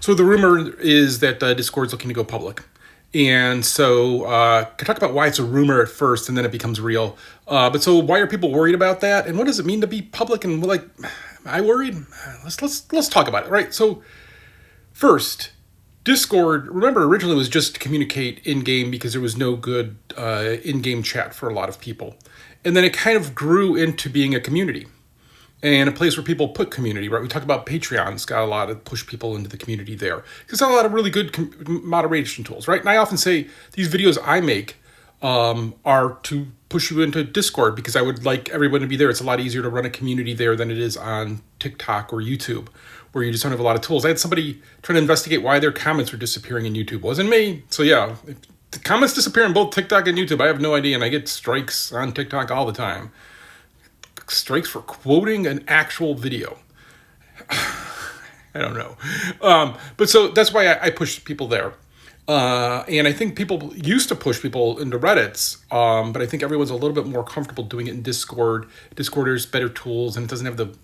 So the rumor is that Discord's looking to go public. And so can talk about why it's a rumor at first and then it becomes real. But so why are people worried about that? And what does it mean to be public? And like, am I worried? Let's talk about it, right? So first, Discord, remember, originally was just to communicate in-game because there was no good in-game chat for a lot of people. And then it kind of grew into being a community and a place where people put community, right? We talked about Patreon's got a lot to push people into the community there. There's a lot of really good moderation tools, right? And I often say these videos I make are to push you into Discord because I would like everyone to be there. It's a lot easier to run a community there than it is on TikTok or YouTube, where you just don't have a lot of tools. I had somebody trying to investigate why their comments were disappearing in YouTube. It wasn't me. So yeah, the comments disappear on both TikTok and YouTube. I have no idea, and I get strikes on TikTok all the time. Strikes for quoting an actual video. I don't know. But so that's why I push people there. And I think people used to push people into Reddits, but I think everyone's a little bit more comfortable doing it in Discord. Discord has better tools, and it doesn't have the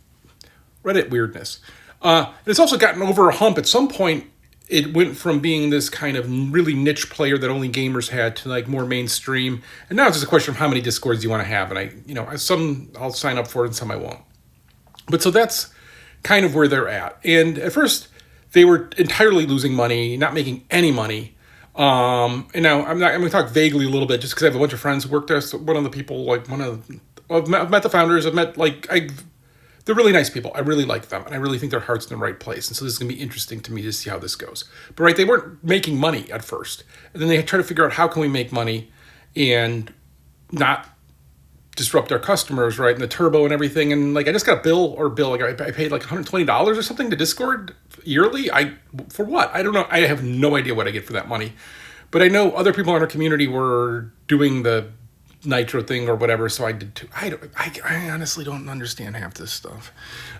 Reddit weirdness. And it's also gotten over a hump. At some point, it went from being this kind of really niche player that only gamers had to like more mainstream. And now it's just a question of how many Discords you want to have. And some I'll sign up for and some I won't. But so that's kind of where they're at. And at first they were entirely losing money, not making any money. And now I'm going to talk vaguely a little bit just because I have a bunch of friends who work there. So one of the people, I've met the founders. They're really nice people. I really like them. And I really think their heart's in the right place. And so this is going to be interesting to me to see how this goes. But right, they weren't making money at first. And then they try to figure out how can we make money and not disrupt our customers, right? And the turbo and everything. And like, I just got a bill. Like I paid like $120 or something to Discord yearly. For what? I don't know. I have no idea what I get for that money. But I know other people in our community were doing the Nitro thing or whatever, so I did too. I honestly don't understand half this stuff.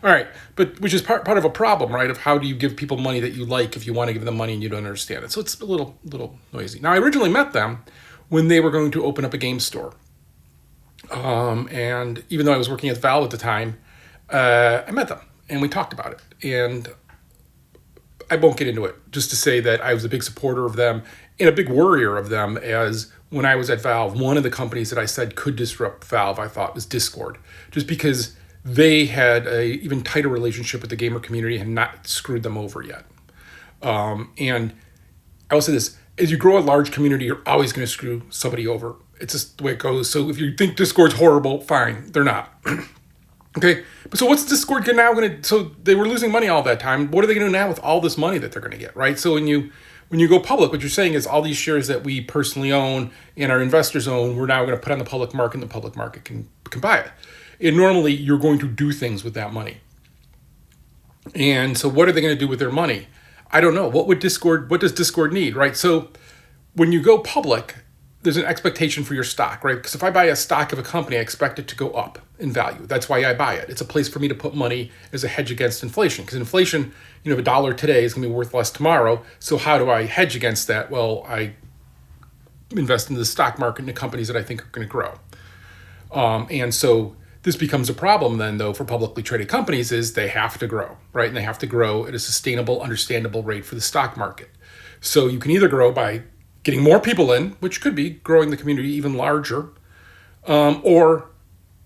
All right, but which is part of a problem, right? Of how do you give people money that you like if you want to give them money and you don't understand it. So it's a little noisy. Now I originally met them when they were going to open up a game store, and even though I was working at Valve at the time, I met them and we talked about it. And I won't get into it. Just to say that I was a big supporter of them and a big worrier of them, as when I was at Valve, one of the companies that I said could disrupt Valve, I thought, was Discord. Just because they had a even tighter relationship with the gamer community and not screwed them over yet. And I will say this, as you grow a large community, you're always going to screw somebody over. It's just the way it goes. So if you think Discord's horrible, fine, they're not. Okay, but so what's Discord now going to, so they were losing money all that time. What are they going to do now with all this money that they're going to get, right? So when you go public, what you're saying is all these shares that we personally own and our investors own, we're now going to put on the public market, and the public market can buy it. And normally you're going to do things with that money. And so what are they going to do with their money? I don't know. What does Discord need, right? So when you go public, there's an expectation for your stock, right? Because if I buy a stock of a company, I expect it to go up in value. That's why I buy it. It's a place for me to put money as a hedge against inflation. Because inflation, $1 today is going to be worth less tomorrow. So how do I hedge against that? Well, I invest in the stock market into companies that I think are going to grow. And so this becomes a problem then, though, for publicly traded companies is they have to grow, right? And they have to grow at a sustainable, understandable rate for the stock market. So you can either grow by getting more people in, which could be growing the community even larger, or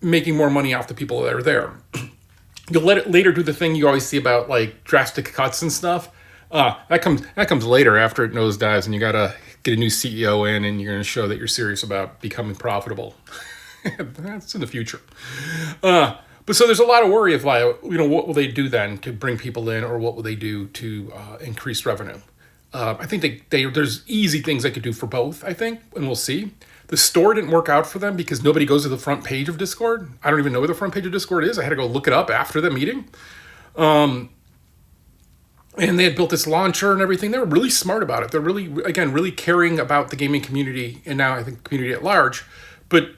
making more money off the people that are there. You'll let it later do the thing you always see about like drastic cuts and stuff. That comes later after it nosedives and you gotta get a new CEO in and you're gonna show that you're serious about becoming profitable. That's in the future. But so there's a lot of worry of like, what will they do then to bring people in, or what will they do to increase revenue? I think there's easy things they could do for both, I think, and we'll see. The store didn't work out for them because nobody goes to the front page of Discord. I don't even know where the front page of Discord is. I had to go look it up after the meeting. And they had built this launcher and everything. They were really smart about it. They're really caring about the gaming community, and now I think the community at large. But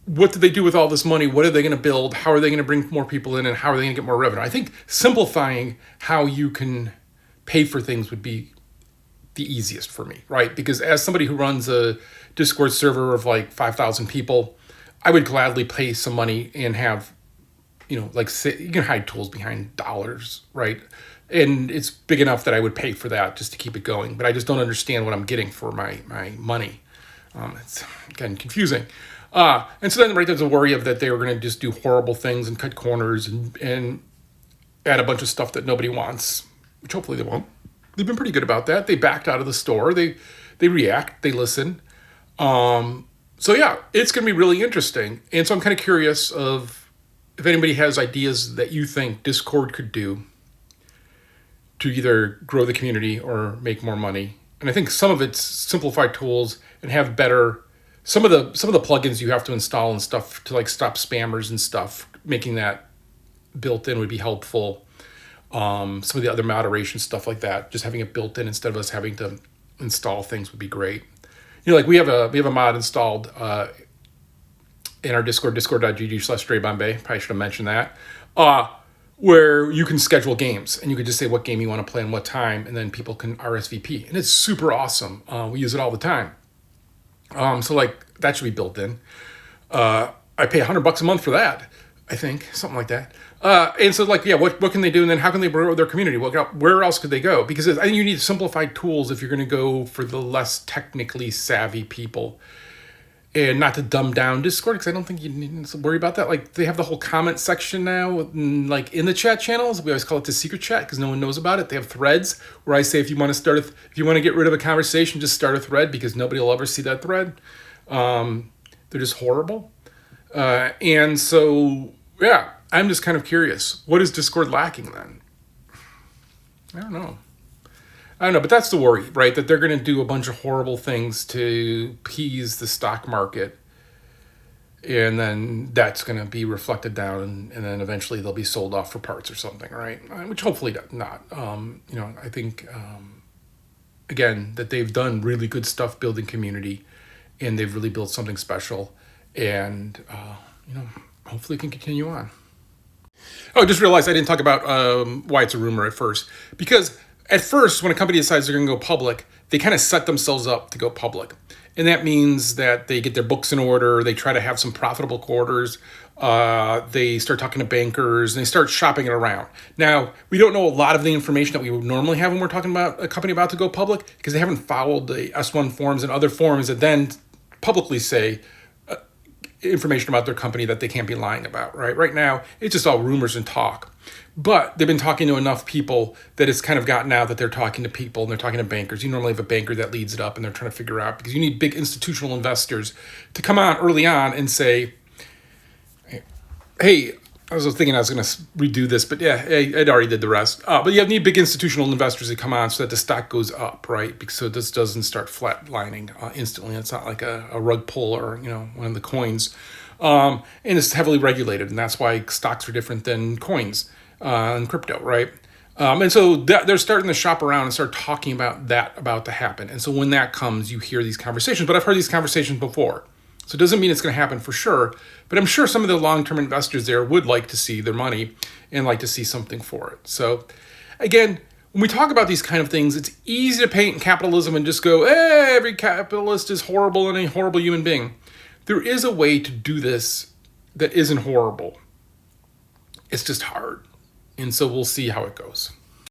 what did they do with all this money? What are they going to build? How are they going to bring more people in? And how are they going to get more revenue? I think simplifying how you can pay for things would be the easiest for me, right? Because as somebody who runs a Discord server of like 5,000 people, I would gladly pay some money and have, you can hide tools behind dollars, right? And it's big enough that I would pay for that just to keep it going. But I just don't understand what I'm getting for my money. It's again confusing. And so then right there's a worry of that they were going to just do horrible things and cut corners and add a bunch of stuff that nobody wants, which hopefully they won't. They've been pretty good about that. They backed out of the store. They react. They listen. So yeah, it's going to be really interesting. And so I'm kind of curious of if anybody has ideas that you think Discord could do to either grow the community or make more money. And I think some of it's simplified tools and have better some of the plugins you have to install and stuff to like stop spammers and stuff. Making that built in would be helpful. Some of the other moderation stuff like that, just having it built in instead of us having to install things would be great. Like we have a mod installed in our Discord, discord.gg/StrayBombay. Probably should have mentioned that. Where you can schedule games and you could just say what game you want to play and what time, and then people can RSVP. And it's super awesome. We use it all the time. So like that should be built in. I pay $100 a month for that, I think, something like that. And so like, yeah, what can they do? And then how can they grow their community? Where else could they go? Because I think you need simplified tools if you're going to go for the less technically savvy people. And not to dumb down Discord, because I don't think you need to worry about that. Like they have the whole comment section now, like in the chat channels. We always call it the secret chat because no one knows about it. They have threads where I say if you want to get rid of a conversation, just start a thread because nobody will ever see that thread. They're just horrible. And so yeah, I'm just kind of curious. What is Discord lacking then? I don't know, but that's the worry, right? That they're going to do a bunch of horrible things to appease the stock market. And then that's going to be reflected down and then eventually they'll be sold off for parts or something, right? Which hopefully not. I think, again, that they've done really good stuff building community and they've really built something special. And, hopefully it can continue on. Oh, I just realized I didn't talk about why it's a rumor at first. Because at first, when a company decides they're going to go public, they kind of set themselves up to go public. And that means that they get their books in order, they try to have some profitable quarters, they start talking to bankers, and they start shopping it around. Now, we don't know a lot of the information that we would normally have when we're talking about a company about to go public because they haven't followed the S1 forms and other forms that then publicly say information about their company that they can't be lying about, right? Right now, it's just all rumors and talk. But they've been talking to enough people that it's kind of gotten out that they're talking to people and they're talking to bankers. You normally have a banker that leads it up and they're trying to figure out because you need big institutional investors to come on early on and say, hey, I was thinking I was going to redo this, but yeah, I'd already did the rest. But you need big institutional investors to come on so that the stock goes up, right? Because so this doesn't start flatlining instantly. It's not like a rug pull or one of the coins. And it's heavily regulated, and that's why stocks are different than coins and crypto, right? And so they're starting to shop around and start talking about that about to happen. And so when that comes, you hear these conversations. But I've heard these conversations before. So it doesn't mean it's going to happen for sure, but I'm sure some of the long-term investors there would like to see their money and like to see something for it. So again, when we talk about these kind of things, it's easy to paint in capitalism and just go, hey, every capitalist is horrible and a horrible human being. There is a way to do this that isn't horrible. It's just hard. And so we'll see how it goes.